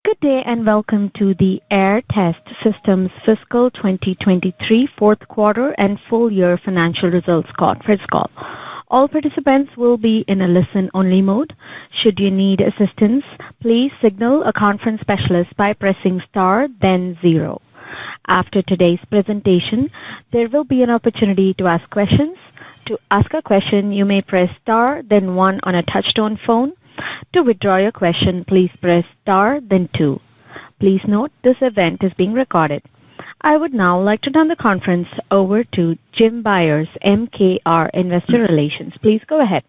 Good day and welcome to the Aehr Test Systems Fiscal 2023 Fourth Quarter and Full Year Financial Results Conference Call. All participants will be in a listen-only mode. Should you need assistance, please signal a conference specialist by pressing star, then 0. After today's presentation, there will be an opportunity to ask questions. To ask a question, you may press star, then 1 on a touch-tone phone. To withdraw your question, please press star, then 2. Please note this event is being recorded. I would now like to turn the conference over to Jim Byers, MKR Investor Relations. Please go ahead.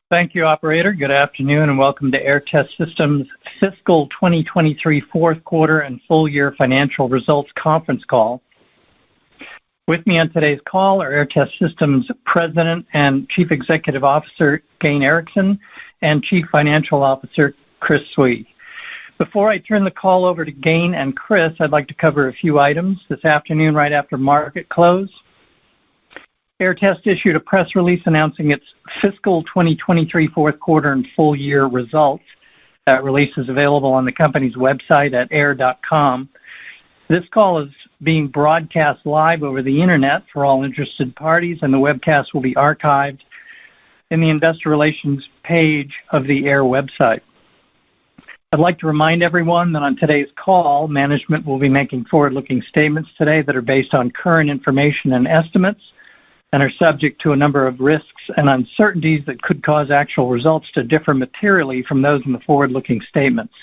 Thank you, Operator. Good afternoon and welcome to Aehr Test Systems Fiscal 2023 Fourth Quarter and Full Year Financial Results Conference Call. With me on today's call are Aehr Test Systems President and Chief Executive Officer Gayn Erickson and Chief Financial Officer Chris Swee. Before I turn the call over to Gayn and Chris, I'd like to cover a few items. This afternoon, right after market close, Aehr Test issued a press release announcing its fiscal 2023 fourth quarter and full year results. That release is available on the company's website at aehr.com. This call is being broadcast live over the internet for all interested parties, and the webcast will be archived in the Investor Relations page of the Aehr website. I'd like to remind everyone that on today's call, management will be making forward-looking statements today that are based on current information and estimates and are subject to a number of risks and uncertainties that could cause actual results to differ materially from those in the forward-looking statements.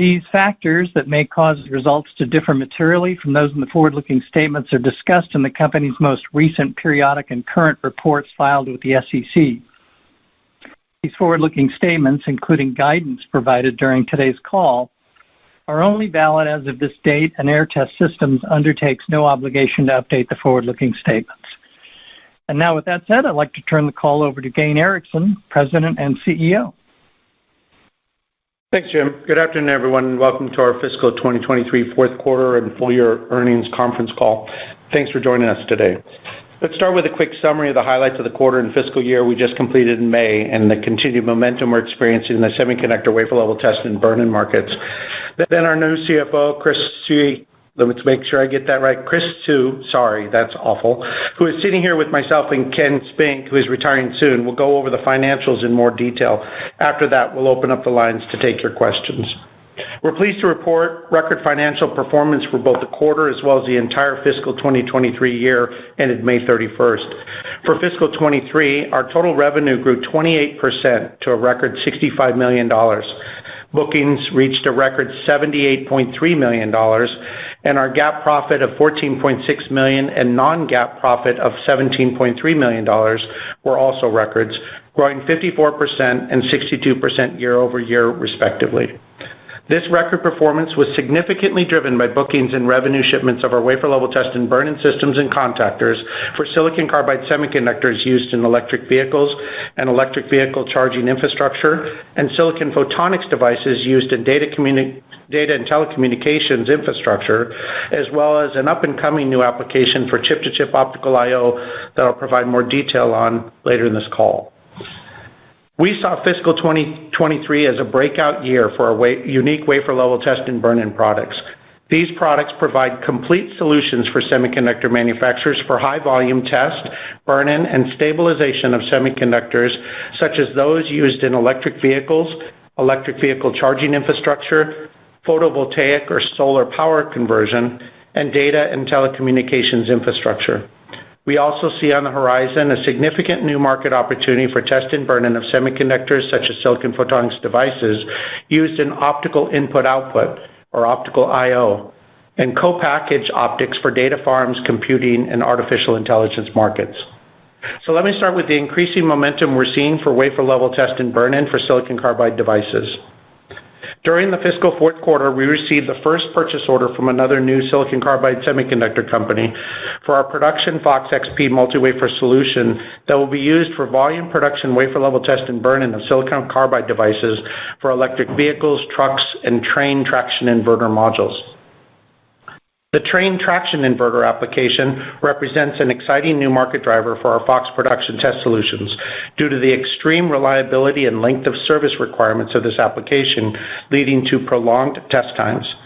These factors that may cause results to differ materially from those in the forward-looking statements are discussed in the company's most recent periodic and current reports filed with the SEC. These forward-looking statements, including guidance provided during today's call, are only valid as of this date, and Aehr Test Systems undertakes no obligation to update the forward-looking statements. And now, with that said, I'd like to turn the call over to Gayn Erickson, President and CEO. Thanks, Jim. Good afternoon, everyone, and welcome to our fiscal 2023 fourth quarter and full year earnings conference call. Thanks for joining us today. Let's start with a quick summary of the highlights of the quarter and fiscal year we just completed in May and the continued momentum we're experiencing in the semiconductor wafer level test and burn-in markets. Then our new CFO, Chris Swee, let's make sure I get that right. Chris Swee, sorry, that's awful, who is sitting here with myself and Ken Spink, who is retiring soon. We'll go over the financials in more detail. After that, we'll open up the lines to take your questions. We're pleased to report record financial performance for both the quarter as well as the entire fiscal 2023 year ended May 31st. For fiscal 23, our total revenue grew 28% to a record $65 million. Bookings reached a record $78.3 million, and our GAAP profit of $14.6 million and non-GAAP profit of $17.3 million were also records, growing 54% and 62% year over year, respectively. This record performance was significantly driven by bookings and revenue shipments of our wafer-level test and burn-in systems and contactors for silicon carbide semiconductors used in electric vehicles and electric vehicle charging infrastructure, and silicon photonics devices used in data and telecommunications infrastructure, as well as an up-and-coming new application for chip-to-chip optical I/O that I'll provide more detail on later in this call. We saw fiscal 2023 as a breakout year for our unique wafer-level test and burn-in products. These products provide complete solutions for semiconductor manufacturers for high-volume test, burn-in, and stabilization of semiconductors, such as those used in electric vehicles, electric vehicle charging infrastructure, photovoltaic or solar power conversion, and data and telecommunications infrastructure. We also see on the horizon a significant new market opportunity for test and burn-in of semiconductors such as silicon photonics devices used in optical input-output or optical I/O and co-packaged optics for data farms, computing, and artificial intelligence markets. So let me start with the increasing momentum we're seeing for wafer-level test and burn-in for silicon carbide devices. During the fiscal fourth quarter, we received the first purchase order from another new silicon carbide semiconductor company for our production FOX XP multi-wafer solution that will be used for volume production wafer-level test and burn-in of silicon carbide devices for electric vehicles, trucks, and train traction inverter modules. The train traction inverter application represents an exciting new market driver for our FOX production test solutions due to the extreme reliability and length of service requirements of this application, leading to prolonged test times.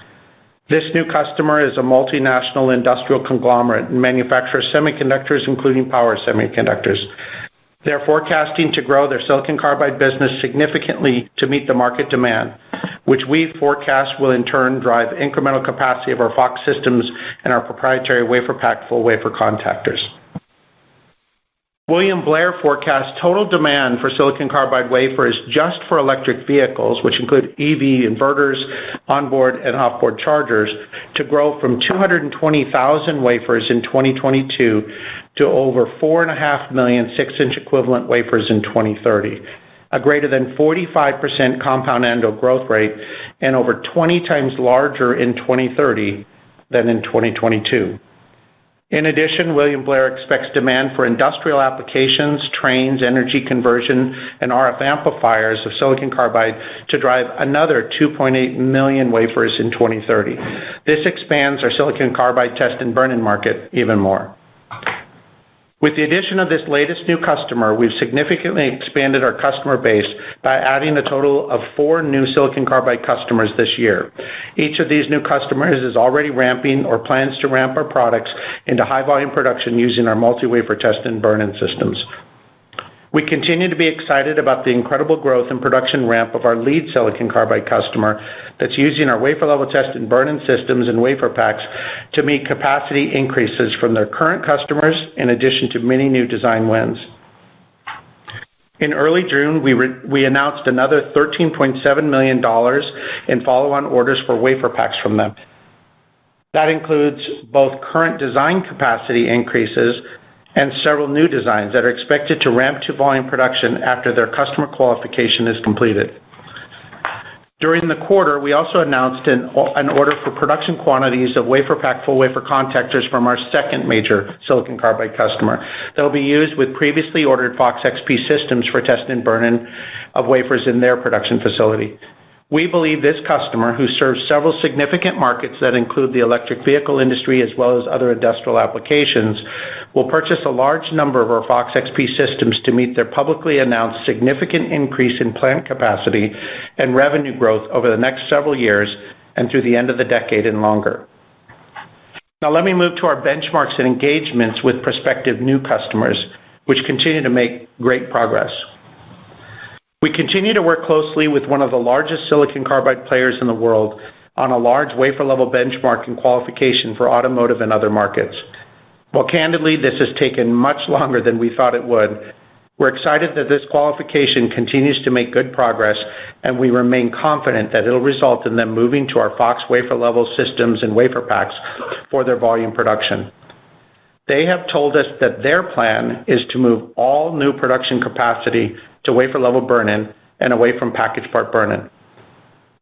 This new customer is a multinational industrial conglomerate and manufactures semiconductors, including power semiconductors. They're forecasting to grow their silicon carbide business significantly to meet the market demand, which we forecast will in turn drive incremental capacity of our FOX systems and our proprietary WaferPak full wafer contactors. William Blair forecasts total demand for silicon carbide wafers just for electric vehicles, which include EV inverters, onboard and offboard chargers, to grow from 220,000 wafers in 2022 to over 4.5 million 6-inch equivalent wafers in 2030, a greater than 45% compound annual growth rate and over 20 times larger in 2030 than in 2022. In addition, William Blair expects demand for industrial applications, trains, energy conversion, and RF amplifiers of silicon carbide to drive another 2.8 million wafers in 2030. This expands our silicon carbide test and burn-in market even more. With the addition of this latest new customer, we've significantly expanded our customer base by adding a total of 4 new silicon carbide customers this year. Each of these new customers is already ramping or plans to ramp our products into high volume production using our multi-wafer test and burn-in systems. We continue to be excited about the incredible growth and production ramp of our lead silicon carbide customer that's using our wafer level test and burn-in systems and WaferPaks to meet capacity increases from their current customers in addition to many new design wins. In early June, we announced another $13.7 million in follow-on orders for WaferPaks from them. That includes both current design capacity increases and several new designs that are expected to ramp to volume production after their customer qualification is completed. During the quarter, we also announced an order for production quantities of WaferPak full wafer contactors from our second major silicon carbide customer that will be used with previously ordered FOX XP systems for test and burn-in of wafers in their production facility. We believe this customer, who serves several significant markets that include the electric vehicle industry as well as other industrial applications, will purchase a large number of our FOX XP systems to meet their publicly announced significant increase in plant capacity and revenue growth over the next several years and through the end of the decade and longer. Now let me move to our benchmarks and engagements with prospective new customers, which continue to make great progress. We continue to work closely with one of the largest silicon carbide players in the world on a large wafer level benchmark and qualification for automotive and other markets. While candidly this has taken much longer than we thought it would, we're excited that this qualification continues to make good progress, and we remain confident that it'll result in them moving to our FOX wafer level systems and WaferPaks for their volume production. They have told us that their plan is to move all new production capacity to wafer level burn-in and away from package part burn-in.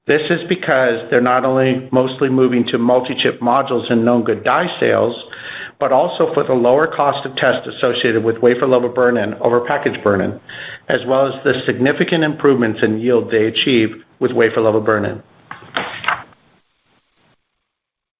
This is because they're not only mostly moving to multi-chip modules and known good die sales, but also for the lower cost of test associated with wafer level burn-in over package burn-in, as well as the significant improvements in yield they achieve with wafer level burn-in.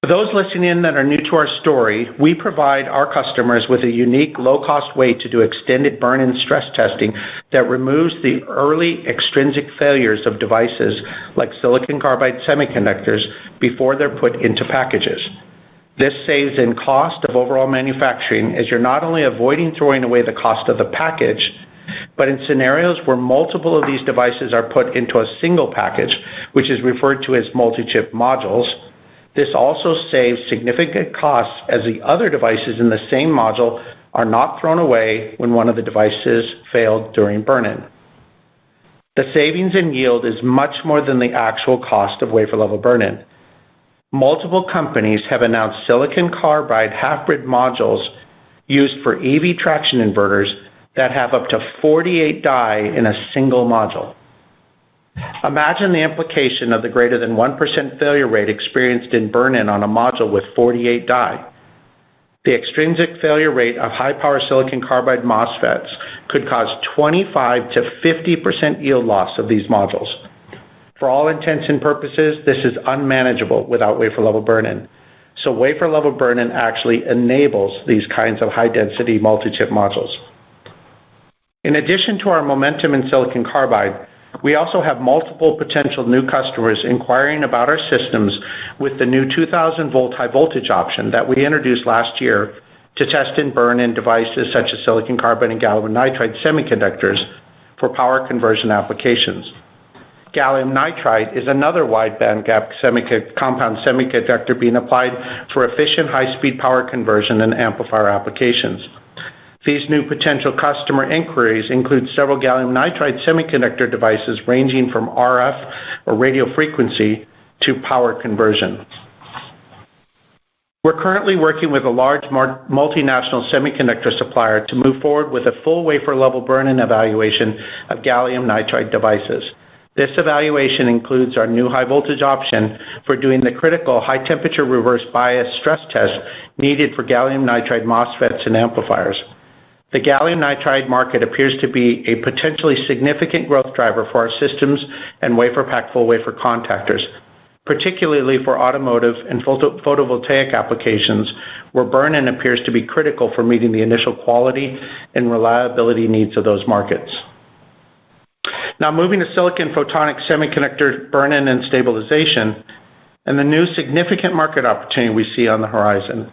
For those listening in that are new to our story, we provide our customers with a unique low-cost way to do extended burn-in stress testing that removes the early extrinsic failures of devices like silicon carbide semiconductors before they're put into packages. This saves in cost of overall manufacturing, as you're not only avoiding throwing away the cost of the package, but in scenarios where multiple of these devices are put into a single package, which is referred to as multi-chip modules, this also saves significant costs, as the other devices in the same module are not thrown away when one of the devices failed during burn-in. The savings in yield is much more than the actual cost of wafer level burn-in. Multiple companies have announced silicon carbide half-bridge modules used for EV traction inverters that have up to 48 die in a single module. Imagine the implication of the greater than 1% failure rate experienced in burn-in on a module with 48 die. The extrinsic failure rate of high-power silicon carbide MOSFETs could cause 25 to 50% yield loss of these modules. For all intents and purposes, this is unmanageable without wafer level burn-in. So wafer level burn-in actually enables these kinds of high-density multi-chip modules. In addition to our momentum in silicon carbide, we also have multiple potential new customers inquiring about our systems with the new 2000-volt high voltage option that we introduced last year to test and burn in devices such as silicon carbide and gallium nitride semiconductors for power conversion applications. Gallium nitride is another wide bandgap compound semiconductor being applied for efficient high-speed power conversion and amplifier applications. These new potential customer inquiries include several gallium nitride semiconductor devices ranging from RF or radio frequency to power conversion. We're currently working with a large multinational semiconductor supplier to move forward with a full wafer level burn-in evaluation of gallium nitride devices. This evaluation includes our new high voltage option for doing the critical high temperature reverse bias stress test needed for gallium nitride MOSFETs and amplifiers. The gallium nitride market appears to be a potentially significant growth driver for our systems and WaferPak full wafer contactors, particularly for automotive and photovoltaic applications where burn-in appears to be critical for meeting the initial quality and reliability needs of those markets. Now moving to silicon photonic semiconductor burn-in and stabilization and the new significant market opportunity we see on the horizon.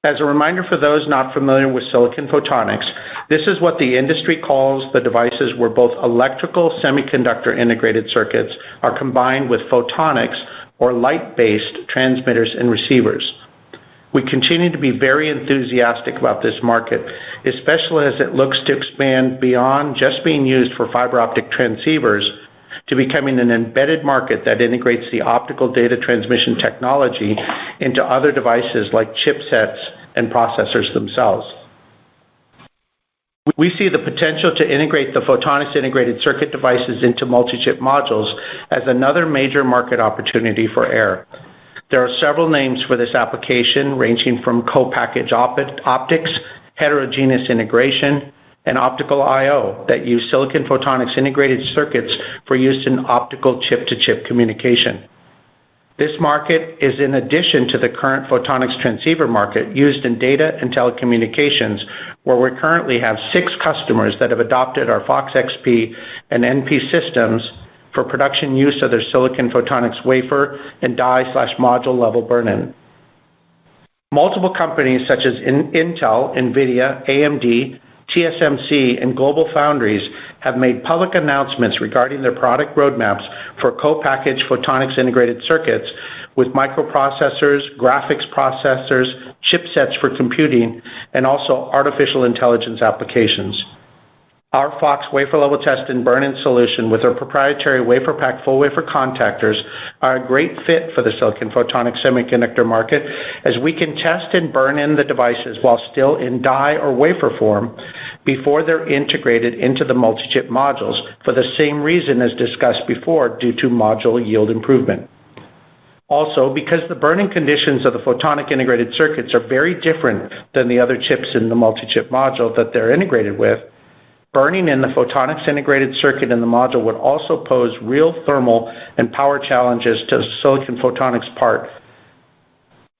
As a reminder for those not familiar with silicon photonics, this is what the industry calls the devices where both electrical semiconductor integrated circuits are combined with photonics or light-based transmitters and receivers. We continue to be very enthusiastic about this market, especially as it looks to expand beyond just being used for fiber optic transceivers to becoming an embedded market that integrates the optical data transmission technology into other devices like chipsets and processors themselves. We see the potential to integrate the photonics integrated circuit devices into multi-chip modules as another major market opportunity for Aehr. There are several names for this application ranging from co-packaged optics, heterogeneous integration, and optical I/O that use silicon photonics integrated circuits for use in optical chip-to-chip communication. This market is in addition to the current photonics transceiver market used in data and telecommunications, where we currently have 6 customers that have adopted our FOX XP and NP systems for production use of their silicon photonics wafer and die/module level burn-in. Multiple companies such as Intel, NVIDIA, AMD, TSMC, and Global Foundries have made public announcements regarding their product roadmaps for co-packaged photonics integrated circuits with microprocessors, graphics processors, chipsets for computing, and also artificial intelligence applications. Our FOX wafer level test and burn-in solution with our proprietary WaferPak full wafer contactors are a great fit for the silicon photonics semiconductor market, as we can test and burn in the devices while still in die or wafer form before they're integrated into the multi-chip modules for the same reason as discussed before, due to module yield improvement. Also, because the burn-in conditions of the photonic integrated circuits are very different than the other chips in the multi-chip module that they're integrated with, burning in the photonics integrated circuit in the module would also pose real thermal and power challenges to the silicon photonics part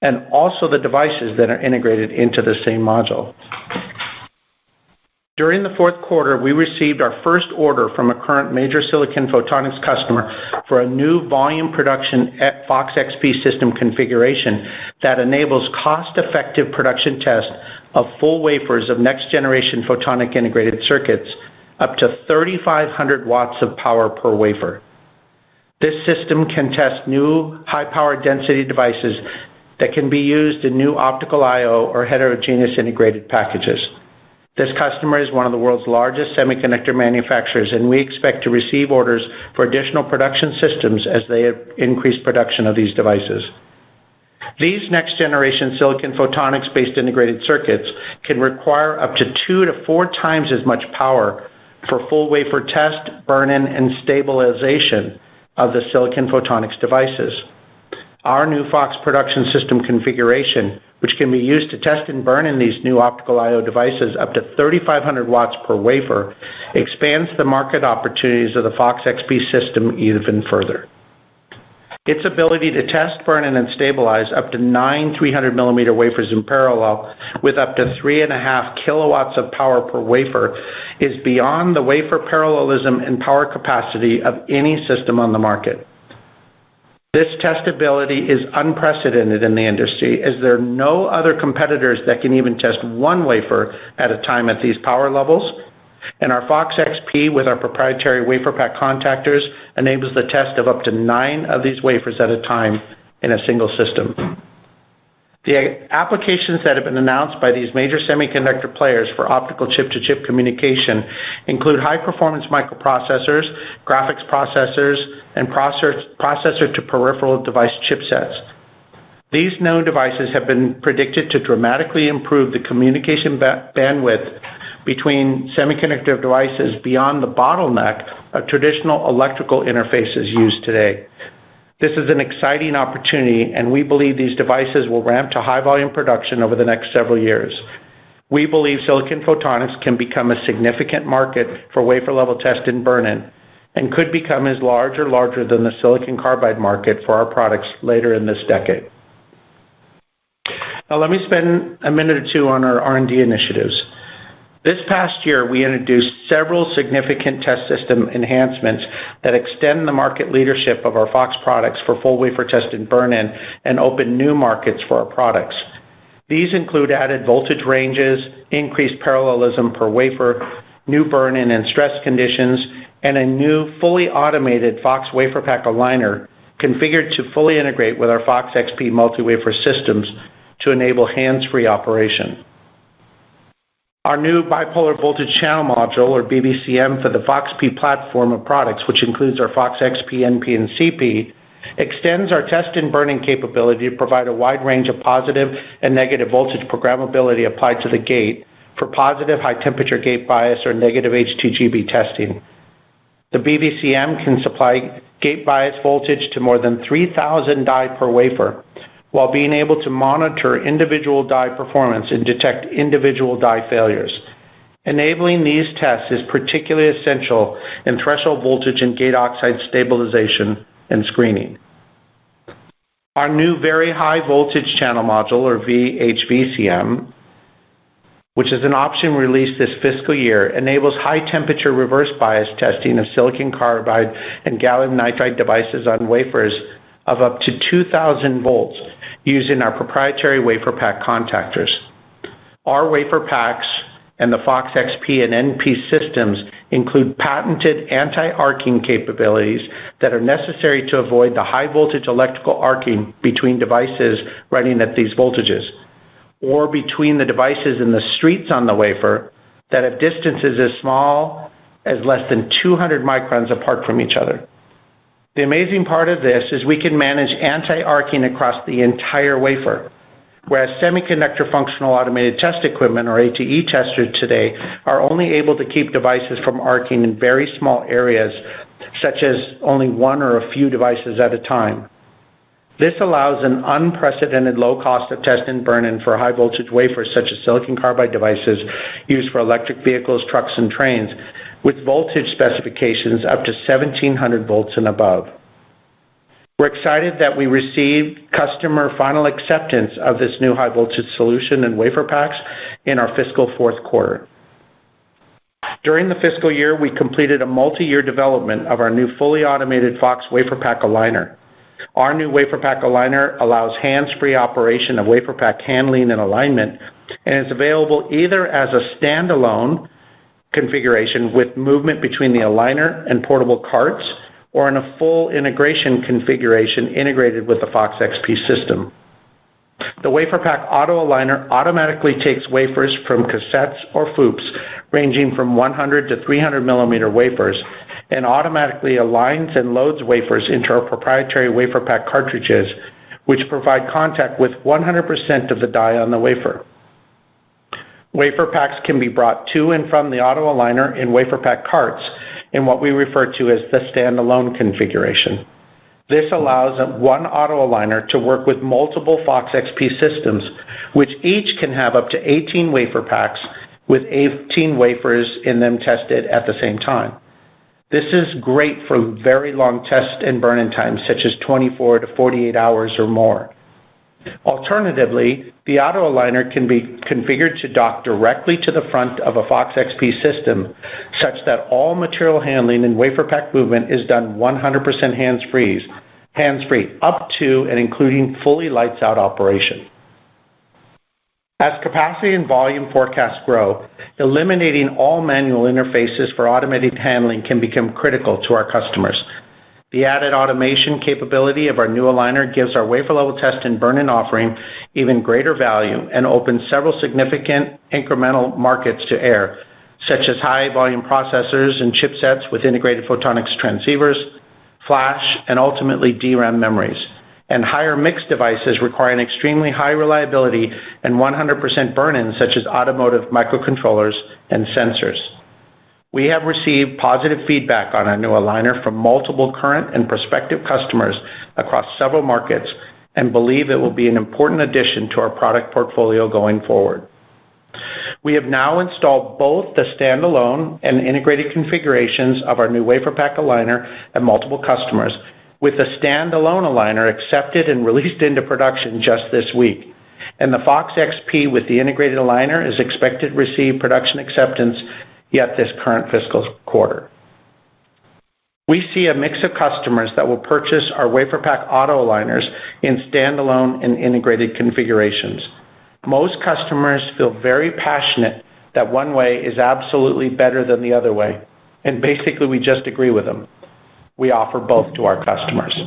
and also the devices that are integrated into the same module. During the fourth quarter, we received our first order from a current major silicon photonics customer for a new volume production FOX XP system configuration that enables cost-effective production test of full wafers of next-generation photonic integrated circuits up to 3,500 watts of power per wafer. This system can test new high-power density devices that can be used in new optical I/O or heterogeneous integrated packages. This customer is one of the world's largest semiconductor manufacturers, and we expect to receive orders for additional production systems as they increase production of these devices. These next-generation silicon photonics-based integrated circuits can require up to 2 to 4 times as much power for full wafer test, burn-in, and stabilization of the silicon photonics devices. Our new FOX production system configuration, which can be used to test and burn in these new optical I/O devices up to 3,500 watts per wafer, expands the market opportunities of the FOX XP system even further. Its ability to test, burn, and stabilize up to 9 300-millimeter wafers in parallel with up to 3.5 kilowatts of power per wafer is beyond the wafer parallelism and power capacity of any system on the market. This testability is unprecedented in the industry, as there are no other competitors that can even test one wafer at a time at these power levels. And our FOX XP with our proprietary WaferPak contactors enables the test of up to 9 of these wafers at a time in a single system. The applications that have been announced by these major semiconductor players for optical chip-to-chip communication include high-performance microprocessors, graphics processors, and processor-to-peripheral device chipsets. These known devices have been predicted to dramatically improve the communication bandwidth between semiconductor devices beyond the bottleneck of traditional electrical interfaces used today. This is an exciting opportunity, and we believe these devices will ramp to high-volume production over the next several years. We believe silicon photonics can become a significant market for wafer-level test and burn-in, and could become as large or larger than the silicon carbide market for our products later in this decade. Now let me spend a minute or two on our R&D initiatives. This past year, we introduced several significant test system enhancements that extend the market leadership of our FOX products for full wafer test and burn-in and open new markets for our products. These include added voltage ranges, increased parallelism per wafer, new burn-in and stress conditions, and a new fully automated FOX WaferPak Aligner configured to fully integrate with our FOX XP multi-wafer systems to enable hands-free operation. Our new bipolar voltage channel module, or BVCM, for the FOX-P platform of products, which includes our FOX XP, NP, and CP, extends our test and burn-in capability to provide a wide range of positive and negative voltage programmability applied to the gate for positive high-temperature gate bias or negative HTGB testing. The BVCM can supply gate bias voltage to more than 3,000 die per wafer, while being able to monitor individual die performance and detect individual die failures. Enabling these tests is particularly essential in threshold voltage and gate oxide stabilization and screening. Our new very high voltage channel module, or VHVCM, which is an option released this fiscal year, enables high temperature reverse bias testing of silicon carbide and gallium nitride devices on wafers of up to 2,000 volts using our proprietary WaferPak contactors. Our WaferPaks and the FOX XP and NP systems include patented anti-arcing capabilities that are necessary to avoid the high voltage electrical arcing between devices running at these voltages, or between the devices in the streets on the wafer that have distances as small as less than 200 microns apart from each other. The amazing part of this is we can manage anti-arcing across the entire wafer, whereas semiconductor functional automated test equipment, or ATE testers today, are only able to keep devices from arcing in very small areas, such as only one or a few devices at a time. This allows an unprecedented low cost of test and burn-in for high voltage wafers such as silicon carbide devices used for electric vehicles, trucks, and trains, with voltage specifications up to 1,700 volts and above. We're excited that we received customer final acceptance of this new high voltage solution in WaferPaks in our fiscal fourth quarter. During the fiscal year, we completed a multi-year development of our new fully automated FOX WaferPak Aligner. Our new WaferPak Aligner allows hands-free operation of WaferPak handling and alignment, and is available either as a standalone configuration with movement between the aligner and portable carts, or in a full integration configuration integrated with the FOX XP system. The WaferPak Auto Aligner automatically takes wafers from cassettes or FOUPs ranging from 100 to 300 millimeter wafers and automatically aligns and loads wafers into our proprietary WaferPak cartridges, which provide contact with 100% of the die on the wafer. WaferPaks can be brought to and from the Auto Aligner in WaferPak carts in what we refer to as the standalone configuration. This allows one Auto Aligner to work with multiple FOX XP systems, which each can have up to 18 WaferPaks with 18 wafers in them tested at the same time. This is great for very long test and burn-in times, such as 24 to 48 hours or more. Alternatively, the auto aligner can be configured to dock directly to the front of a FOX XP system, such that all material handling and WaferPak movement is done 100% hands-free, up to and including fully lights-out operation. As capacity and volume forecasts grow, eliminating all manual interfaces for automated handling can become critical to our customers. The added automation capability of our new aligner gives our wafer-level test and burn-in offering even greater value and opens several significant incremental markets to Aehr, such as high-volume processors and chipsets with integrated photonics transceivers, flash, and ultimately DRAM memories, and higher mix devices requiring extremely high reliability and 100% burn-in, such as automotive microcontrollers and sensors. We have received positive feedback on our new aligner from multiple current and prospective customers across several markets and believe it will be an important addition to our product portfolio going forward. We have now installed both the standalone and integrated configurations of our new WaferPak Aligner at multiple customers, with the standalone aligner accepted and released into production just this week. And the FOX XP with the integrated aligner is expected to receive production acceptance yet this current fiscal quarter. We see a mix of customers that will purchase our WaferPak Auto aligners in standalone and integrated configurations. Most customers feel very passionate that one way is absolutely better than the other way, and basically we just agree with them. We offer both to our customers.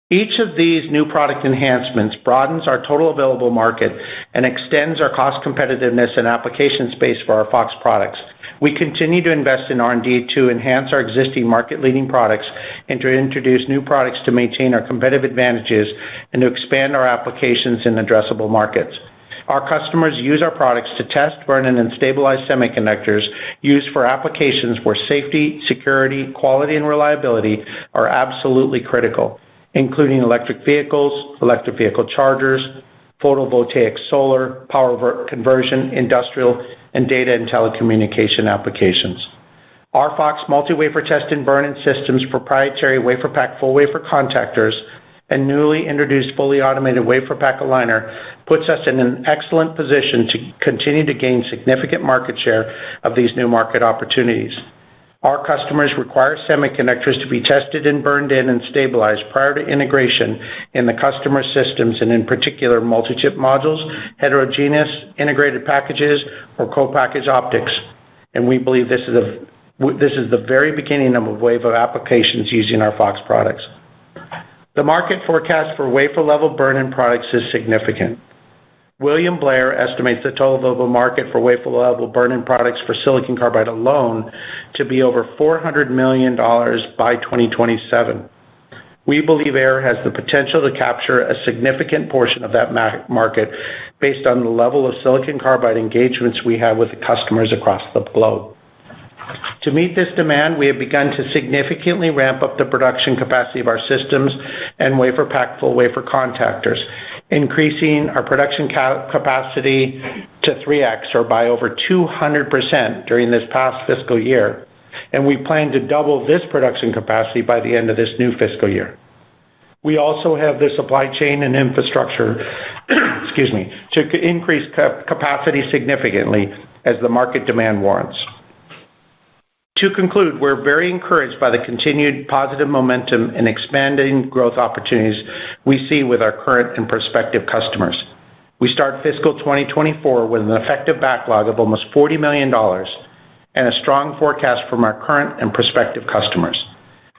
Each of these new product enhancements broadens our total available market and extends our cost competitiveness and application space for our FOX products. We continue to invest in R&D to enhance our existing market-leading products and to introduce new products to maintain our competitive advantages and to expand our applications in addressable markets. Our customers use our products to test, burn in, and stabilize semiconductors used for applications where safety, security, quality, and reliability are absolutely critical, including electric vehicle chargers, photovoltaic solar, power conversion, industrial, and data and telecommunication applications. Our FOX multi-wafer test and burn-in systems, proprietary WaferPak full wafer contactors, and newly introduced fully automated WaferPak Aligner puts us in an excellent position to continue to gain significant market share of these new market opportunities. Our customers require semiconductors to be tested and burned in and stabilized prior to integration in the customer systems, and in particular multi-chip modules, heterogeneous integrated packages, or co-packaged optics. And we believe this is the very beginning of a wave of applications using our FOX products. The market forecast for wafer-level burn-in products is significant. William Blair estimates the total available market for wafer-level burn-in products for silicon carbide alone to be over $400 million by 2027. We believe Aehr has the potential to capture a significant portion of that market based on the level of silicon carbide engagements we have with the customers across the globe. To meet this demand, we have begun to significantly ramp up the production capacity of our systems and WaferPak full wafer contactors, increasing our production capacity to 3x, or by over 200% during this past fiscal year, and we plan to double this production capacity by the end of this new fiscal year. We also have the supply chain and infrastructure to increase capacity significantly as the market demand warrants. To conclude, we're very encouraged by the continued positive momentum and expanding growth opportunities we see with our current and prospective customers. We start fiscal 2024 with an effective backlog of almost $40 million and a strong forecast from our current and prospective customers.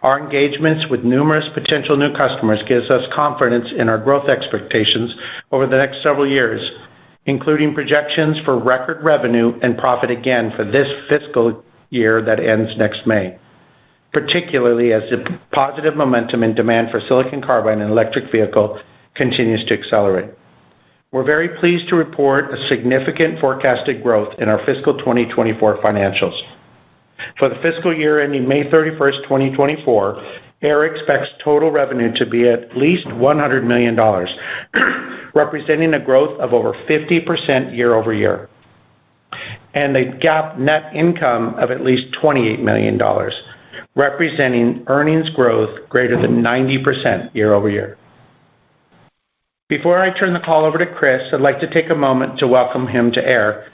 Our engagements with numerous potential new customers gives us confidence in our growth expectations over the next several years, including projections for record revenue and profit again for this fiscal year that ends next May, particularly as the positive momentum and demand for silicon carbide and electric vehicle continues to accelerate. We're very pleased to report a significant forecasted growth in our fiscal 2024 financials. For the fiscal year ending May 31st, 2024, Aehr expects total revenue to be at least $100 million, representing a growth of over 50% year over year. and a GAAP net income of at least $28 million, representing earnings growth greater than 90% year-over-year. Before I turn the call over to Chris, I'd like to take a moment to welcome him to Aehr.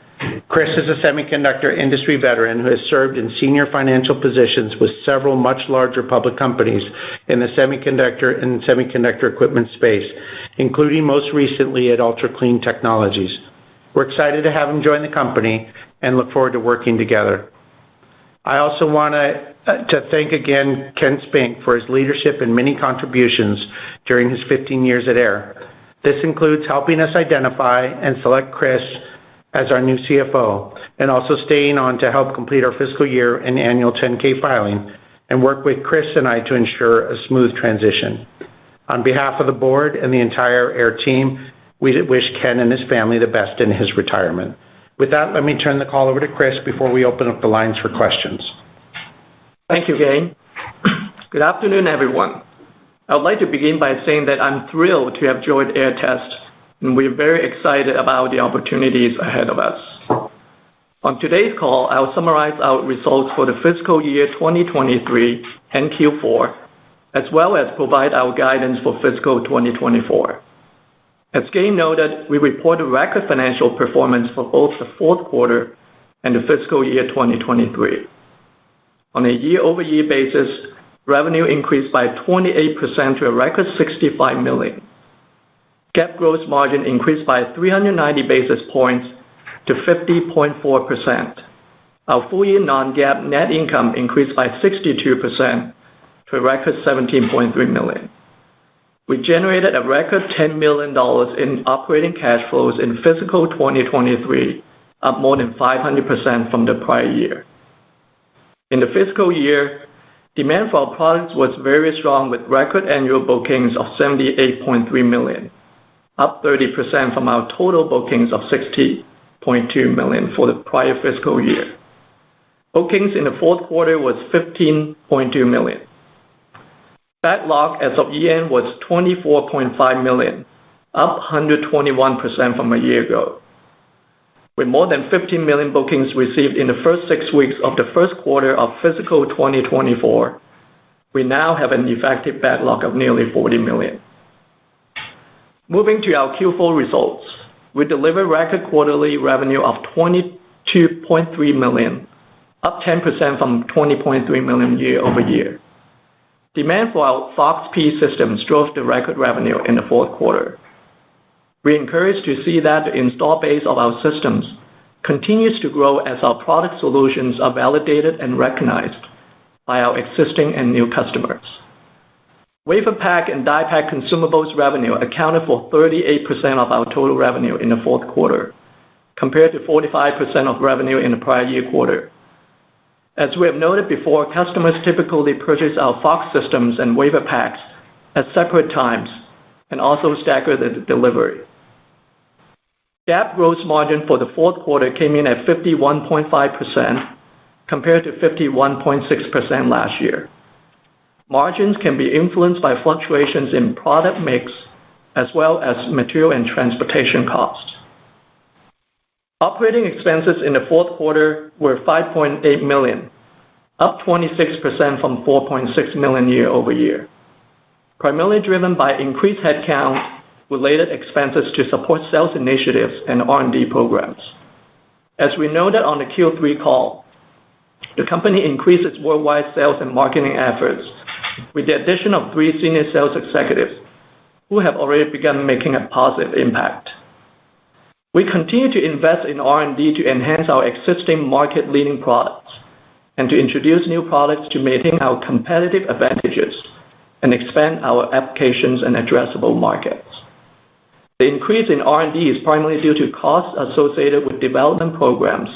Chris is a semiconductor industry veteran who has served in senior financial positions with several much larger public companies in the semiconductor and semiconductor equipment space, including most recently at Ultra Clean Technologies. We're excited to have him join the company and look forward to working together. I also want to thank again Ken Spink for his leadership and many contributions during his 15 years at Aehr. This includes helping us identify and select Chris as our new CFO, and also staying on to help complete our fiscal year and annual 10-K filing, and work with Chris and I to ensure a smooth transition. On behalf of the board and the entire Aehr team, we wish Ken and his family the best in his retirement. With that, let me turn the call over to Chris before we open up the lines for questions. Thank you, Gayn. Good afternoon, everyone. I would like to begin by saying that I'm thrilled to have joined Aehr Test, and we're very excited about the opportunities ahead of us. On today's call, I'll summarize our results for the fiscal year 2023 and Q4, as well as provide our guidance for fiscal 2024. As Gayn noted, we reported record financial performance for both the fourth quarter and the fiscal year 2023. On a year-over-year basis, revenue increased by 28% to a record $65 million. GAAP gross margin increased by 390 basis points to 50.4%. Our full-year non-GAAP net income increased by 62% to a record $17.3 million. We generated a record $10 million in operating cash flows in fiscal 2023, up more than 500% from the prior year. In the fiscal year, demand for our products was very strong with record annual bookings of $78.3 million, up 30% from our total bookings of $60.2 million for the prior fiscal year. Bookings in the fourth quarter was $15.2 million. Backlog as of year-end was $24.5 million, up 121% from a year ago. With more than 15 million bookings received in the first 6 weeks of the first quarter of fiscal 2024, we now have an effective backlog of nearly 40 million. Moving to our Q4 results, we delivered record quarterly revenue of $22.3 million, up 10% from $20.3 million year-over-year. Demand for our FOX P systems drove the record revenue in the fourth quarter. We're encouraged to see that the install base of our systems continues to grow as our product solutions are validated and recognized by our existing and new customers. WaferPak and DiePak consumables revenue accounted for 38% of our total revenue in the fourth quarter, compared to 45% of revenue in the prior year quarter. As we have noted before, customers typically purchase our FOX systems and WaferPaks at separate times and also stagger the delivery. GAAP gross margin for the fourth quarter came in at 51.5% compared to 51.6% last year. Margins can be influenced by fluctuations in product mix as well as material and transportation costs. Operating expenses in the fourth quarter were $5.8 million, up 26% from $4.6 million year-over-year, primarily driven by increased headcount related expenses to support sales initiatives and R&D programs. As we noted on the Q3 call, the company increased its worldwide sales and marketing efforts with the addition of 3 senior sales executives who have already begun making a positive impact. We continue to invest in R&D to enhance our existing market-leading products and to introduce new products to maintain our competitive advantages and expand our applications and addressable markets. The increase in R&D is primarily due to costs associated with development programs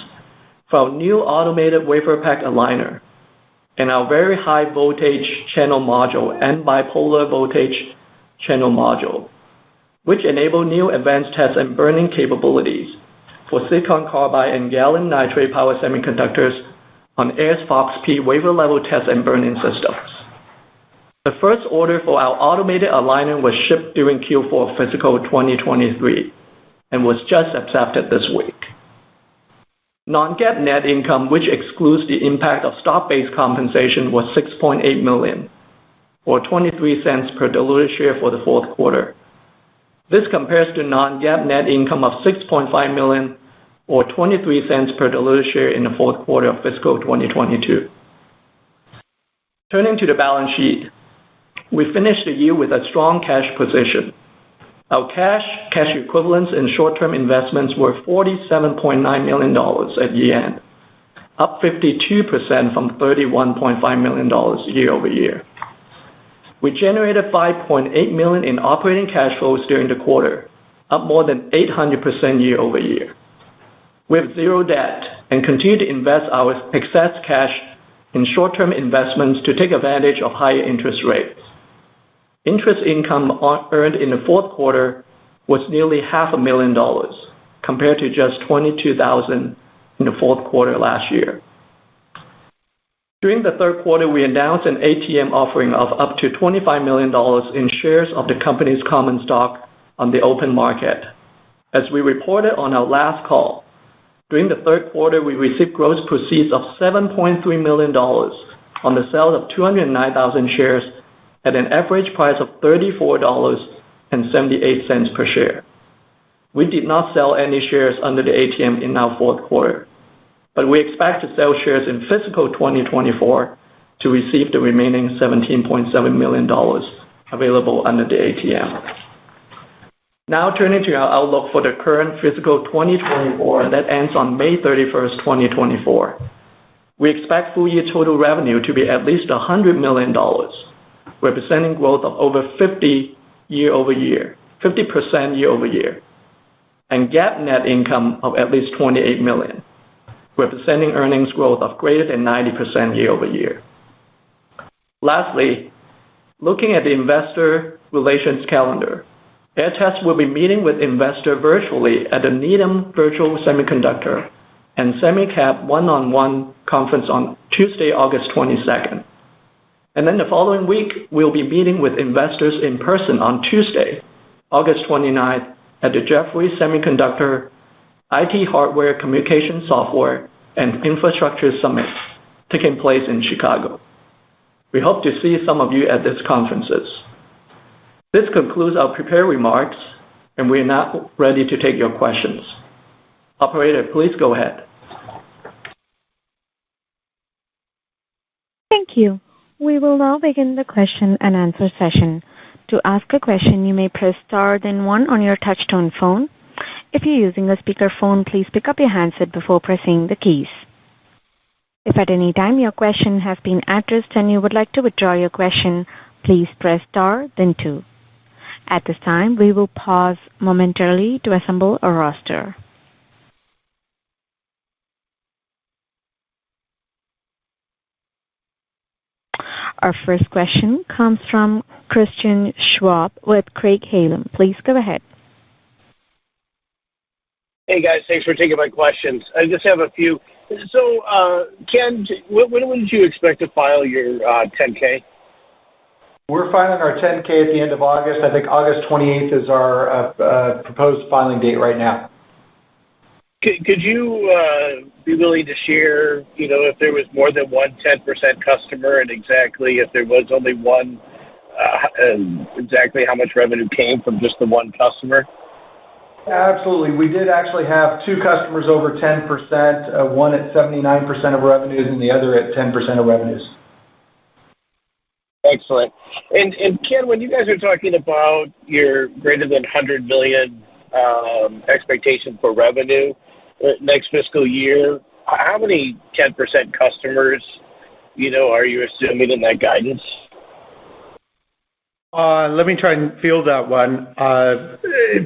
for our new automated WaferPak Aligner and our very high voltage channel module and bipolar voltage channel module, which enable new advanced test and burn-in capabilities for silicon carbide and gallium nitride power semiconductors on Aehr's FOX P wafer-level test and burn-in systems. The first order for our automated aligner was shipped during Q4 fiscal 2023 and was just accepted this week. Non-GAAP net income, which excludes the impact of stock-based compensation, was $6.8 million, or 23 cents per diluted share for the fourth quarter. This compares to non-GAAP net income of $6.5 million, or 23 cents per diluted share in the fourth quarter of fiscal 2022. Turning to the balance sheet, we finished the year with a strong cash position. Our cash equivalents, and short-term investments were $47.9 million at year-end, up 52% from $31.5 million year-over-year. We generated $5.8 million in operating cash flows during the quarter, up more than 800% year-over-year. We have zero debt and continue to invest our excess cash in short-term investments to take advantage of higher interest rates. Interest income earned in the fourth quarter was nearly $500,000, compared to just $22,000 in the fourth quarter last year. During the third quarter, we announced an ATM offering of up to $25 million in shares of the company's common stock on the open market. As we reported on our last call, during the third quarter, we received gross proceeds of $7.3 million on the sale of 209,000 shares at an average price of $34.78 per share. We did not sell any shares under the ATM in our fourth quarter, but we expect to sell shares in fiscal 2024 to receive the remaining $17.7 million available under the ATM. Now turning to our outlook for the current fiscal 2024 that ends on May 31st, 2024. We expect full-year total revenue to be at least $100 million, representing growth of over 50% year-over-year, and GAAP net income of at least $28 million, representing earnings growth of greater than 90% year-over-year. Lastly, looking at the investor relations calendar, Aehr Test will be meeting with investors virtually at the Needham Virtual Semiconductor and SemiCap one-on-one conference on Tuesday, August 22nd. And then the following week, we'll be meeting with investors in person on Tuesday, August 29th, at the Jefferies Semiconductor, IT Hardware, Communication Software, and Infrastructure Summit, taking place in Chicago. We hope to see some of you at these conferences. This concludes our prepared remarks, and we are now ready to take your questions. Operator, please go ahead. Thank you. We will now begin the question and answer session. To ask a question, you may press star then one on your touch-tone phone. If you're using a speakerphone, please pick up your handset before pressing the keys. If at any time your question has been addressed and you would like to withdraw your question, please press star then two. At this time, we will pause momentarily to assemble a roster. Our first question comes from Christian Schwab with Craig-Hallum. Please go ahead. Hey guys, thanks for taking my questions. I just have a few. So, Ken, when would you expect to file your 10K? We're filing our 10K at the end of August. I think August 28th is our proposed filing date right now. Could you be willing to share, if there was more than one 10% customer and exactly if there was only one, exactly how much revenue came from just the one customer? Absolutely. We did actually have two customers over 10%, one at 79% of revenues and the other at 10% of revenues. Excellent. And Ken, when you guys are talking about your greater than 100 million expectation for revenue next fiscal year, how many 10% customers, are you assuming in that guidance? Let me try and field that one.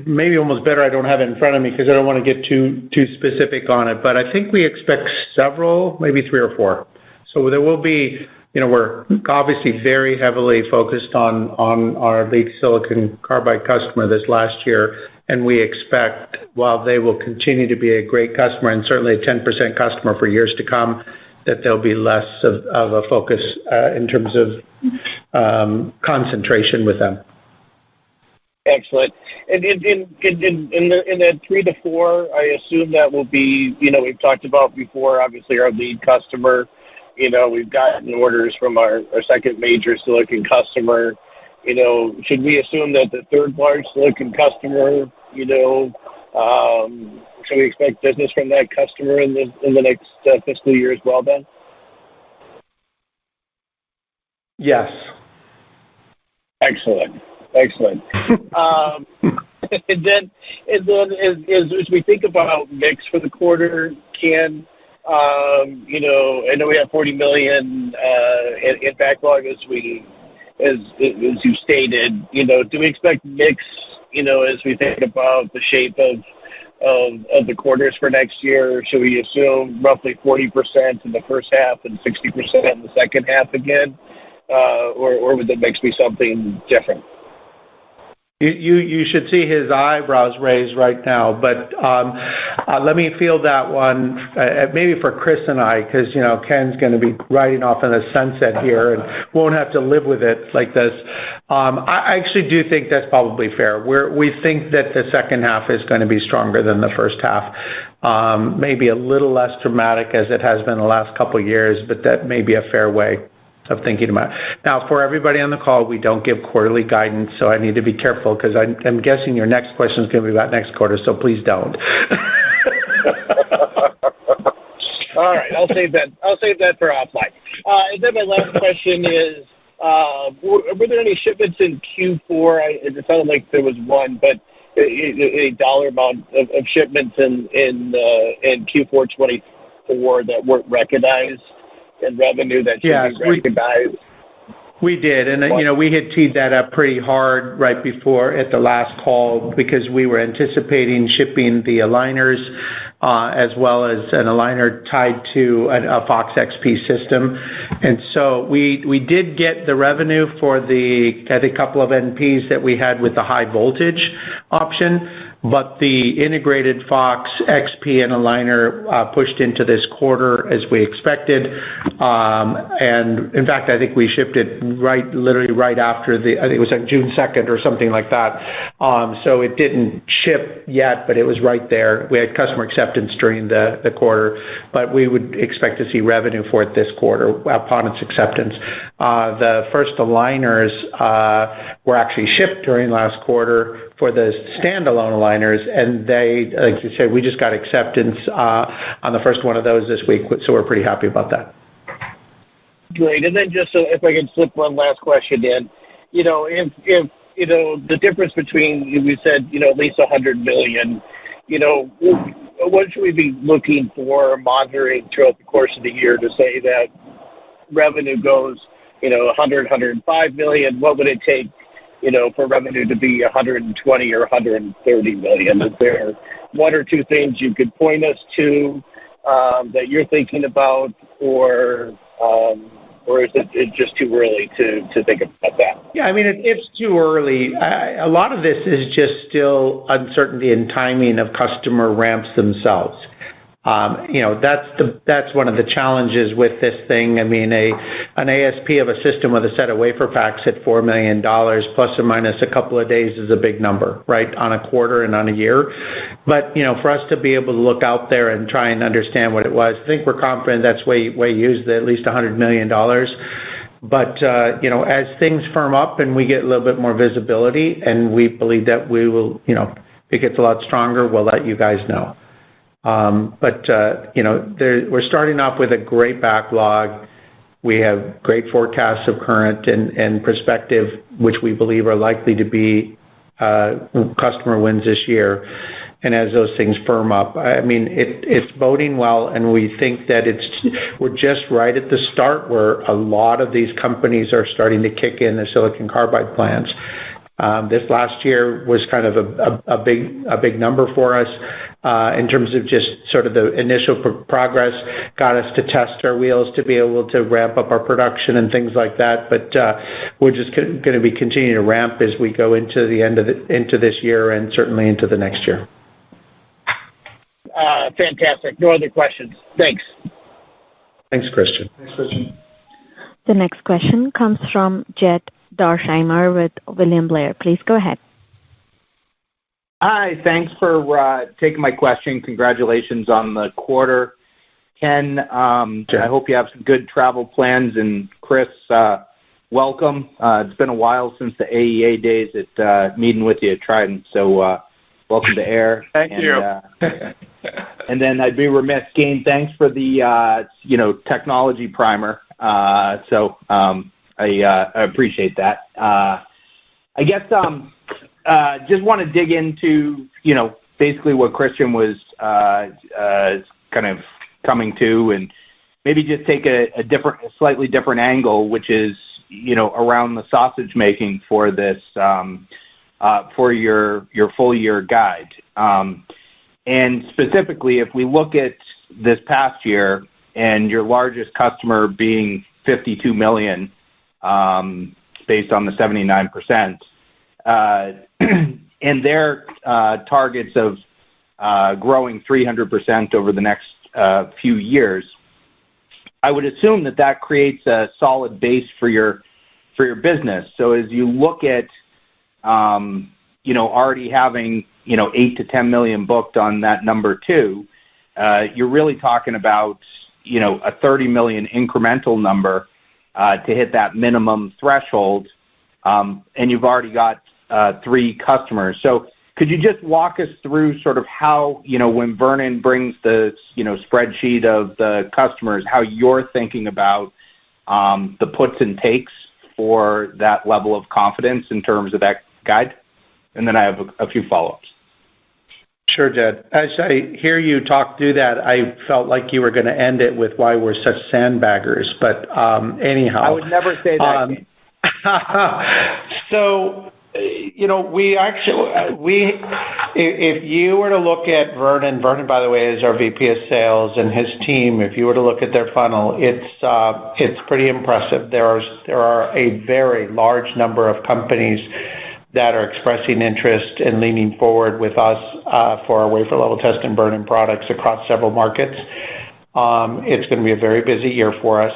Maybe almost better I don't have it in front of me because I don't want to get too specific on it. But I think we expect several, maybe 3 or 4. So there will be, we're obviously very heavily focused on our lead silicon carbide customer this last year. And we expect, while they will continue to be a great customer and certainly a 10% customer for years to come, that there'll be less of a focus in terms of concentration with them. Excellent. And in that 3 to 4, I assume that will be, we've talked about before, obviously our lead customer. We've gotten orders from our second major silicon customer. Should we assume that the third large silicon customer, should we expect business from that customer in the next fiscal year as well then? Yes. Excellent. And then as we think about mix for the quarter, Ken, I know we have $40 million in backlog as you stated. Do we expect mix, as we think about the shape of the quarters for next year? Should we assume roughly 40% in the first half and 60% in the second half again? Or would the mix be something different? You should see his eyebrows raised right now, but let me field that one, maybe for Chris and I, because Ken's going to be riding off in the sunset here and won't have to live with it like this. I actually do think that's probably fair. We think that the second half is going to be stronger than the first half. Maybe a little less dramatic as it has been the last couple of years, but that may be a fair way of thinking about it. Now, for everybody on the call, we don't give quarterly guidance, so I need to be careful because I'm guessing your next question is going to be about next quarter, so please don't. All right, I'll save that for offline. And then my last question is, were there any shipments in Q4? It sounded like there was one, but a dollar amount of shipments in Q4 24 that weren't recognized in revenue that should be recognized? We did, and we had teed that up pretty hard right before at the last call because we were anticipating shipping the aligners as well as an aligner tied to a FOX XP system, and so we did get the revenue for the couple of NPs that we had with the high voltage option, but the integrated FOX XP and aligner pushed into this quarter as we expected, and in fact I think we shipped it literally right after I think it was like June 2nd or something like that, so it didn't ship yet, but it was right there. We had customer acceptance during the quarter, but we would expect to see revenue for it this quarter upon its acceptance. The first aligners were actually shipped during last quarter for the standalone aligners, and they, like you said, we just got acceptance on the first one of those this week, so we're pretty happy about that. Great. And then just if I can slip one last question in, if the difference between, we said, at least $100 million, what should we be looking for, monitoring throughout the course of the year to say that revenue goes, 105 million? What would it take, for revenue to be 120 or 130 million? Is there one or two things you could point us to that you're thinking about, or is it just too early to think about that? Yeah, I mean, it's too early. A lot of this is just still uncertainty and timing of customer ramps themselves. That's one of the challenges with this thing. I mean, an ASP of a system with a set of WaferPaks at $4 million plus or minus a couple of days is a big number, right, on a quarter and on a year. But, for us to be able to look out there and try and understand what it was, I think we're confident that's way used at least $100 million. But, as things firm up and we get a little bit more visibility and we believe that we will, if it gets a lot stronger, we'll let you guys know. But we're starting off with a great backlog. We have great forecasts of current and prospective, which we believe are likely to be customer wins this year. And as those things firm up, I mean, it's boding well, and we think that we're just right at the start where a lot of these companies are starting to kick in their silicon carbide plans. This last year was kind of a big number for us in terms of just sort of the initial progress, got us to test our wheels to be able to ramp up our production and things like that. But we're just going to be continuing to ramp as we go into the end of into this year and certainly into the next year. Fantastic. No other questions. Thanks. Thanks, Christian. The next question comes from Jed Dorsheimer with William Blair. Please go ahead. Hi, thanks for taking my question. Congratulations on the quarter. Ken, I hope you have some good travel plans, and Chris, welcome. It's been a while since the AEA days at meeting with you at Trident, so welcome to Aehr. Thank you. And then I'd be remiss, Gain, thanks for the technology primer. So I appreciate that. I guess just want to dig into basically what Christian was kind of coming to, and maybe just take a slightly different angle, which is around the sausage making for this for your full year guide. And specifically, if we look at this past year and your largest customer being $52 million, based on the 79%, and their targets of growing 300% over the next few years, I would assume that creates a solid base for your business. So as you look at already having 8 to 10 million booked on that number two, you're really talking about a 30 million incremental number to hit that minimum threshold, and you've already got 3 customers. So could you just walk us through sort of how, when Vernon brings the spreadsheet of the customers, how you're thinking about the puts and takes for that level of confidence in terms of that guide? And then I have a few follow-ups. Sure, Jed. As I hear you talk through that, I felt like you were going to end it with why we're such sandbaggers. But anyhow, I would never say that. So, if you were to look at Vernon, by the way, is our VP of sales, and his team, if you were to look at their funnel, it's pretty impressive. There are a very large number of companies that are expressing interest and leaning forward with us for our wafer level test and burn-in products across several markets. It's going to be a very busy year for us.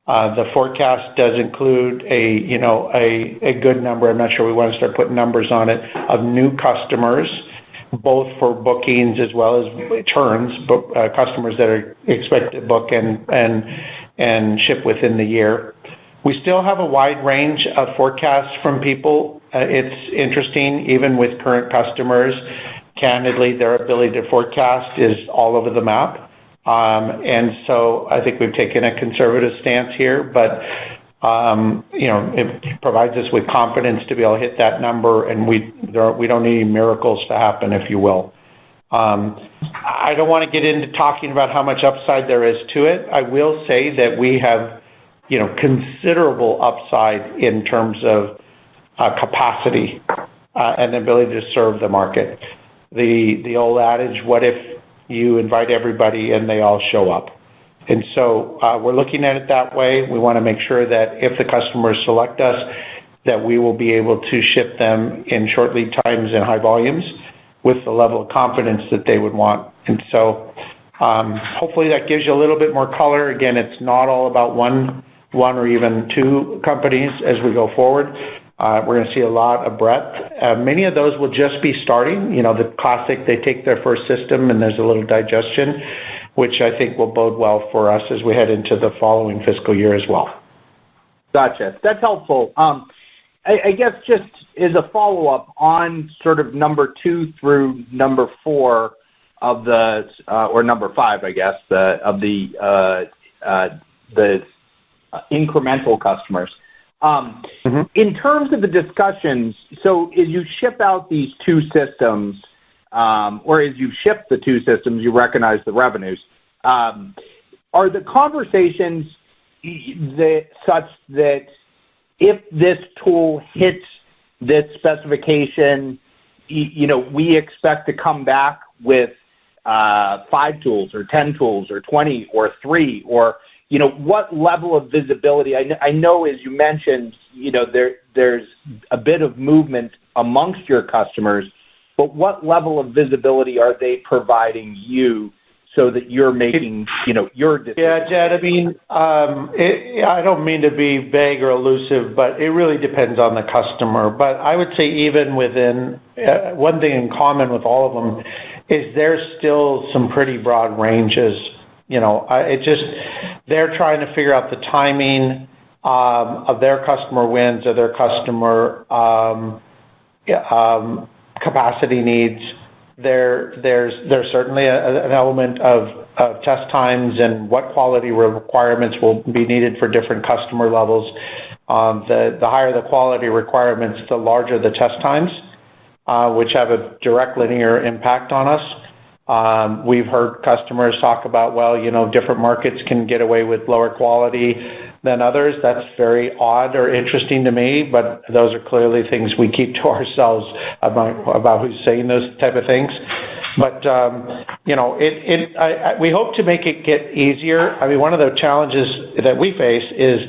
The forecast does include a good number. I'm not sure we want to start putting numbers on it, of new customers, both for bookings as well as returns, but customers that are expected to book and ship within the year. We still have a wide range of forecasts from people. It's interesting, even with current customers, candidly, their ability to forecast is all over the map. And so I think we've taken a conservative stance here, but it provides us with confidence to be able to hit that number, and we don't need any miracles to happen, if you will. I don't want to get into talking about how much upside there is to it. I will say that we have considerable upside in terms of capacity and the ability to serve the market. The old adage, what if you invite everybody and they all show up? And so we're looking at it that way. We want to make sure that if the customers select us, that we will be able to ship them in short lead times and high volumes with the level of confidence that they would want. And so hopefully that gives you a little bit more color. Again, it's not all about one or even 2 companies as we go forward. We're going to see a lot of breadth. Many of those will just be starting. The classic, they take their first system and there's a little digestion, which I think will bode well for us as we head into the following fiscal year as well. Gotcha. That's helpful. I guess just as a follow-up on sort of number 2 through number 4 of the, or number 5, I guess, of the incremental customers. In terms of the discussions, so as you ship out these 2 systems, or as you ship the 2 systems, you recognize the revenues. Are the conversations such that if this tool hits this specification, we expect to come back with 5 tools or 10 tools or 20 or 3, or what level of visibility? I know, as you mentioned, there's a bit of movement amongst your customers, but what level of visibility are they providing you so that you're making, your decision? Yeah, Jed, I mean, I don't mean to be vague or elusive, but it really depends on the customer. But I would say even within, one thing in common with all of them is there's still some pretty broad ranges. They're trying to figure out the timing of their customer wins or their customer capacity needs. There's certainly an element of test times and what quality requirements will be needed for different customer levels. The higher the quality requirements, the larger the test times, which have a direct linear impact on us. We've heard customers talk about, different markets can get away with lower quality than others. That's very odd or interesting to me, but those are clearly things we keep to ourselves about who's saying those type of things. But we hope to make it get easier. I mean, one of the challenges that we face is,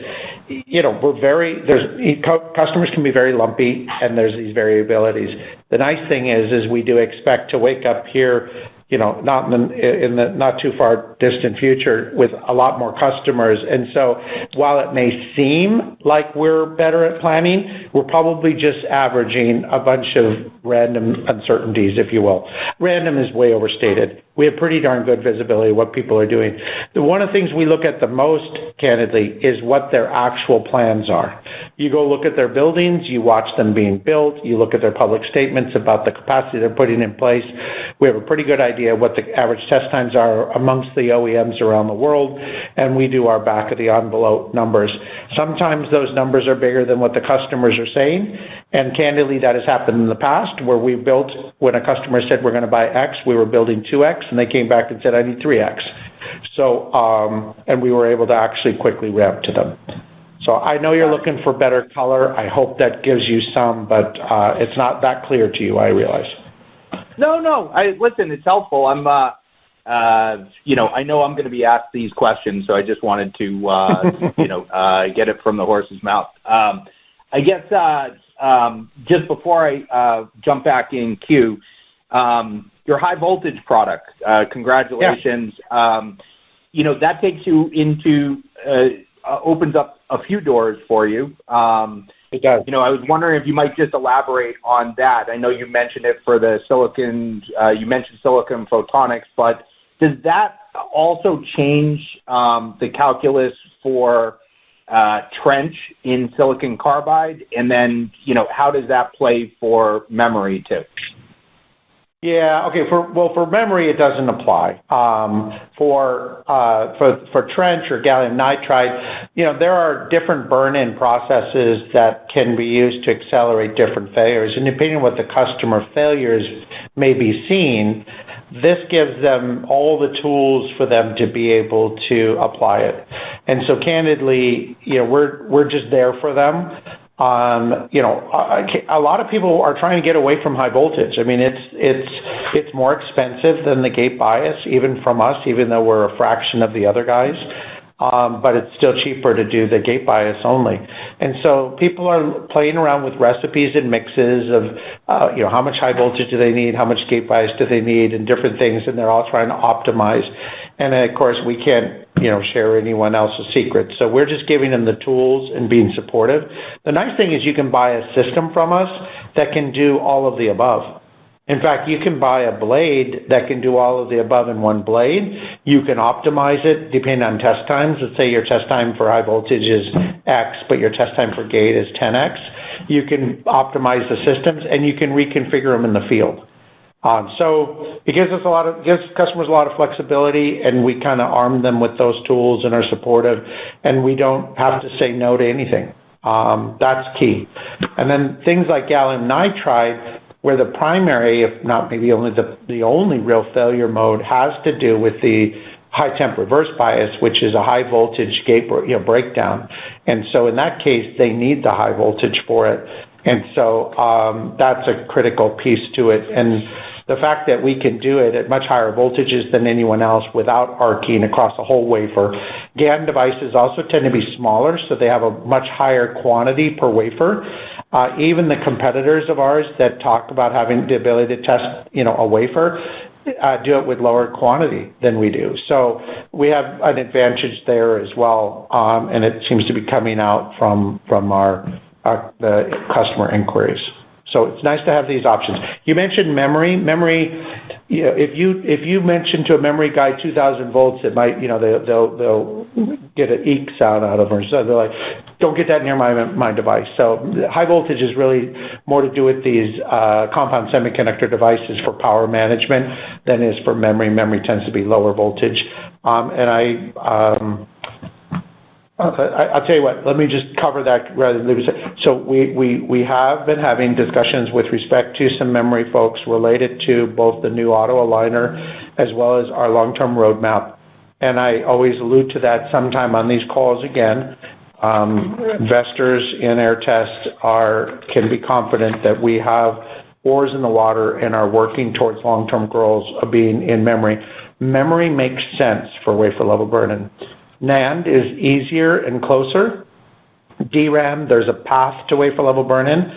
customers can be very lumpy, and there's these variabilities. The nice thing is we do expect to wake up here, not in the not too far distant future with a lot more customers. And so while it may seem like we're better at planning, we're probably just averaging a bunch of random uncertainties, if you will. Random is way overstated. We have pretty darn good visibility of what people are doing. One of the things we look at the most, candidly, is what their actual plans are. You go look at their buildings, you watch them being built, you look at their public statements about the capacity they're putting in place. We have a pretty good idea what the average test times are amongst the OEMs around the world, and we do our back of the envelope numbers. Sometimes those numbers are bigger than what the customers are saying, and candidly, that has happened in the past where we built, when a customer said we're going to buy X, we were building 2X, and they came back and said, I need 3X. So, and we were able to actually quickly ramp to them. So I know you're looking for better color. I hope that gives you some, but it's not that clear to you, I realize. No. Listen, it's helpful. I'm, I know I'm going to be asked these questions, so I just wanted to, get it from the horse's mouth. I guess just before I jump back in queue, your high voltage product, congratulations. Yeah. That takes you into, opens up a few doors for you. It does. I was wondering if you might just elaborate on that. I know you mentioned it for the silicon, you mentioned silicon photonics, but does that also change the calculus for trench in silicon carbide? And then, how does that play for memory too? Yeah. Okay. For memory, it doesn't apply. For trench or gallium nitride, there are different burn-in processes that can be used to accelerate different failures, and depending on what the customer failures may be seen, this gives them all the tools for them to be able to apply it. And so, candidly, we're just there for them. A lot of people are trying to get away from high voltage. I mean, it's more expensive than the gate bias, even from us, even though we're a fraction of the other guys. But it's still cheaper to do the gate bias only. And so people are playing around with recipes and mixes of, how much high voltage do they need, how much gate bias do they need, and different things, and they're all trying to optimize. And of course, we can't, share anyone else's secrets. So we're just giving them the tools and being supportive. The nice thing is you can buy a system from us that can do all of the above. In fact, you can buy a blade that can do all of the above in one blade. You can optimize it depending on test times. Let's say your test time for high voltage is X, but your test time for gate is 10X. You can optimize the systems, and you can reconfigure them in the field. So it gives customers a lot of flexibility, and we kind of arm them with those tools and are supportive, and we don't have to say no to anything. That's key. And then things like gallium nitride, where the primary, if not maybe only the only real failure mode, has to do with the high temp reverse bias, which is a high voltage gate breakdown. And so in that case, they need the high voltage for it. And so that's a critical piece to it. And the fact that we can do it at much higher voltages than anyone else without arcing across the whole wafer. GaN devices also tend to be smaller, so they have a much higher quantity per wafer. Even the competitors of ours that talk about having the ability to test, a wafer, do it with lower quantity than we do. So we have an advantage there as well, and it seems to be coming out from the customer inquiries. So it's nice to have these options. You mentioned memory. Memory, if you mention to a memory guy 2,000 volts, it might, they'll get an eek sound out of them. So they're like, don't get that near my device. So high voltage is really more to do with these compound semiconductor devices for power management than is for memory. Memory tends to be lower voltage. I'll tell you what, let me just cover that rather than leave it. So we have been having discussions with respect to some memory folks related to both the new auto aligner as well as our long-term roadmap. And I always allude to that sometime on these calls again. Investors in Aehr Test can be confident that we have oars in the water and are working towards long-term goals of being in memory. Memory makes sense for wafer level burn-in. NAND is easier and closer. DRAM, there's a path to wafer level burn-in.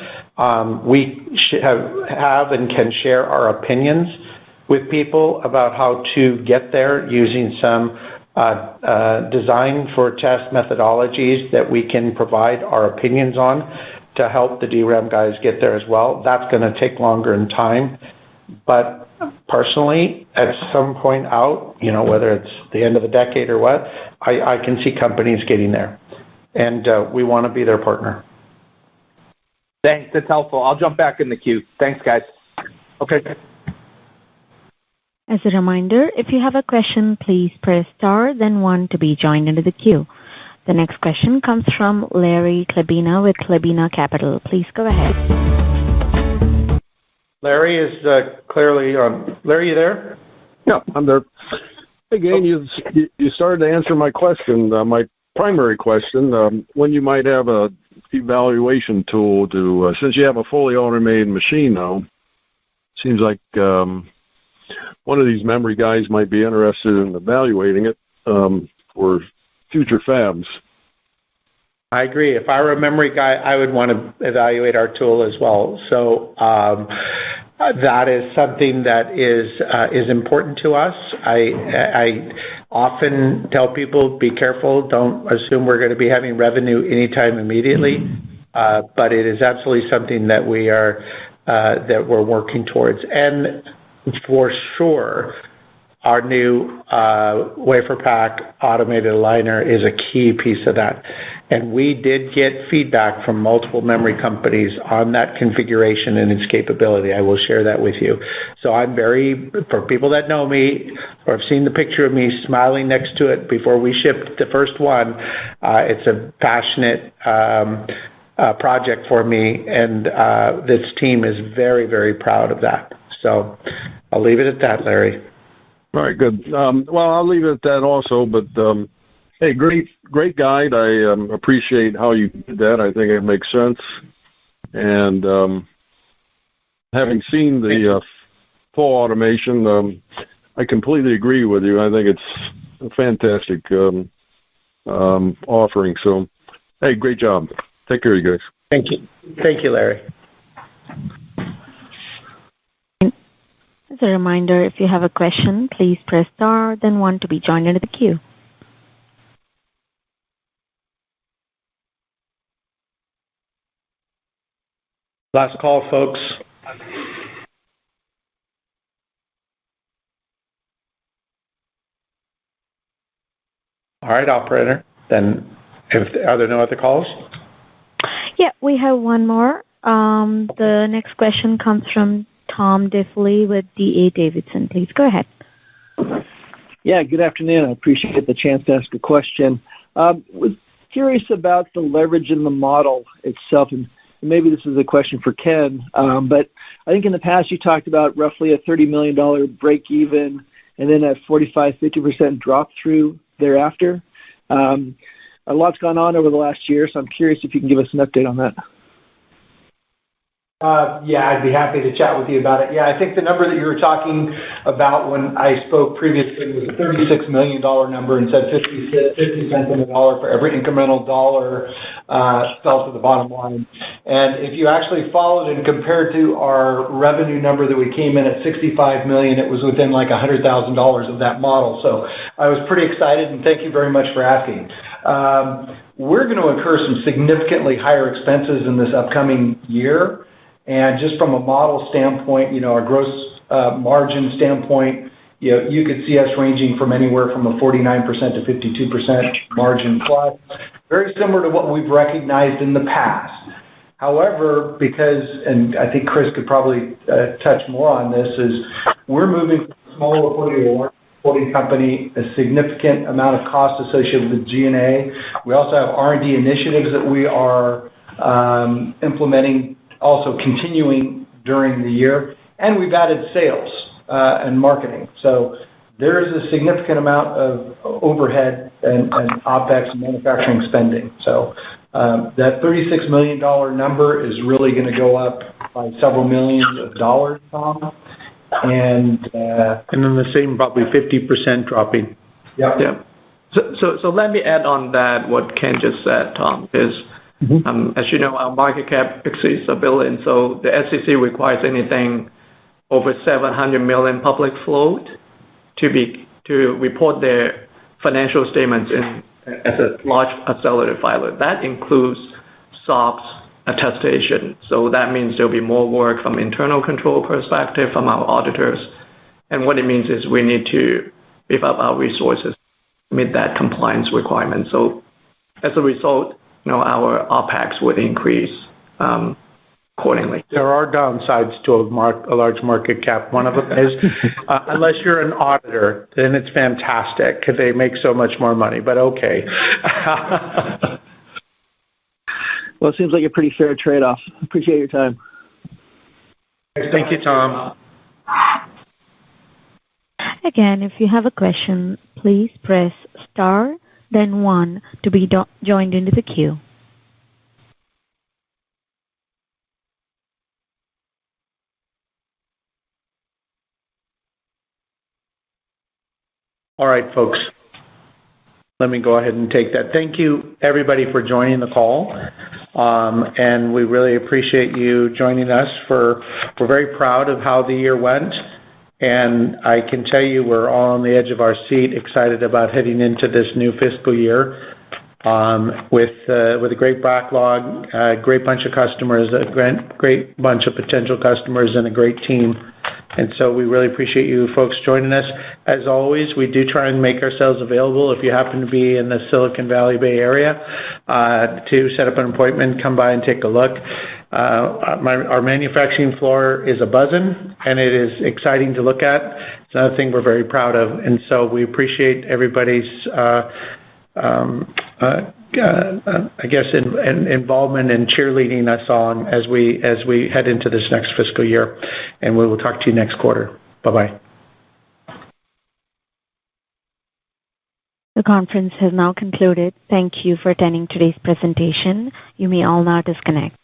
We have and can share our opinions with people about how to get there using some design for test methodologies that we can provide our opinions on to help the DRAM guys get there as well. That's going to take longer in time. But personally, at some point out, whether it's the end of the decade or what, I can see companies getting there. And we want to be their partner. Thanks. That's helpful. I'll jump back in the queue. Thanks, guys. Okay. As a reminder, if you have a question, please press star, then 1 to be joined into the queue. The next question comes from Larry Klebina with Klebina Capital. Please go ahead. Larry is clearly on. Larry, you there? Yeah, I'm there. Hey, Gain, you started to answer my question, my primary question, when you might have a evaluation tool to, since you have a fully automated machine now, seems like one of these memory guys might be interested in evaluating it for future fabs. I agree. If I were a memory guy, I would want to evaluate our tool as well. So that is something that is important to us. I often tell people, be careful. Don't assume we're going to be having revenue anytime immediately. But it is absolutely something that we're working towards. And for sure, our new WaferPak automated aligner is a key piece of that. And we did get feedback from multiple memory companies on that configuration and its capability. I will share that with you. So for people that know me or have seen the picture of me smiling next to it before we shipped the first one, it's a passionate project for me, and this team is very, very proud of that. So I'll leave it at that, Larry. All right, good. Well, I'll leave it at that also, but hey, great guide. I appreciate how you did that. I think it makes sense. And having seen the full automation, I completely agree with you. I think it's a fantastic offering. So, hey, great job. Take care, you guys. Thank you. Thank you, Larry. As a reminder, if you have a question, please press star, then 1 to be joined into the queue. Last call, folks. All right, operator. Then, are there no other calls? Yeah, we have one more. The next question comes from Tom Diffley with D.A. Davidson. Please go ahead. Yeah, good afternoon. I appreciate the chance to ask a question. Was curious about the leverage in the model itself, and maybe this is a question for Ken, but I think in the past you talked about roughly a $30 million break even and then a 45-50% drop through thereafter. A lot's gone on over the last year, so I'm curious if you can give us an update on that. Yeah, I'd be happy to chat with you about it. Yeah, I think the number that you were talking about when I spoke previously was a $36 million number and said 50 cents on the dollar for every incremental dollar fell to the bottom line. And if you actually followed and compared to our revenue number that we came in at 65 million, it was within like $100,000 of that model. So I was pretty excited, and thank you very much for asking. We're going to incur some significantly higher expenses in this upcoming year. And just from a model standpoint, our gross margin standpoint, you could see us ranging from anywhere from a 49% to 52% margin plus, very similar to what we've recognized in the past. However, and I think Chris could probably touch more on this, is we're moving from a small reporting to a large reporting company, a significant amount of cost associated with G&A. We also have R&D initiatives that we are implementing, also continuing during the year, and we've added sales and marketing. So there is a significant amount of overhead and OpEx and manufacturing spending. So that $36 million number is really going to go up by several millions of dollars, Tom. And then the same, probably 50% dropping. Yeah. So let me add on that what Ken just said, Tom, is as you know, our market cap exceeds $1 billion, so the SEC requires anything over 700 million public float to report their financial statements as a large accelerated filer. That includes SOX attestation. So that means there'll be more work from internal control perspective from our auditors. And what it means is we need to beef up our resources to meet that compliance requirement. So as a result, our OpEx would increase accordingly. There are downsides to a large market cap. One of them is, unless you're an auditor, then it's fantastic because they make so much more money, but okay. Well, it seems like a pretty fair trade-off. Appreciate your time. Thank you, Tom. Again, if you have a question, please press star then 1 to be joined into the queue. All right, folks. Let me go ahead and take that. Thank you, everybody, for joining the call. And we really appreciate you joining us. We're very proud of how the year went. And I can tell you we're all on the edge of our seat, excited about heading into this new fiscal year with a great backlog, a great bunch of customers, a great bunch of potential customers, and a great team. And so we really appreciate you folks joining us. As always, we do try and make ourselves available if you happen to be in the Silicon Valley Bay area to set up an appointment, come by and take a look. Our manufacturing floor is a buzzing, and it is exciting to look at. It's another thing we're very proud of, and so we appreciate everybody's, involvement and cheerleading us on as we head into this next fiscal year. And we will talk to you next quarter. Bye-bye. The conference has now concluded. Thank you for attending today's presentation. You may all now disconnect.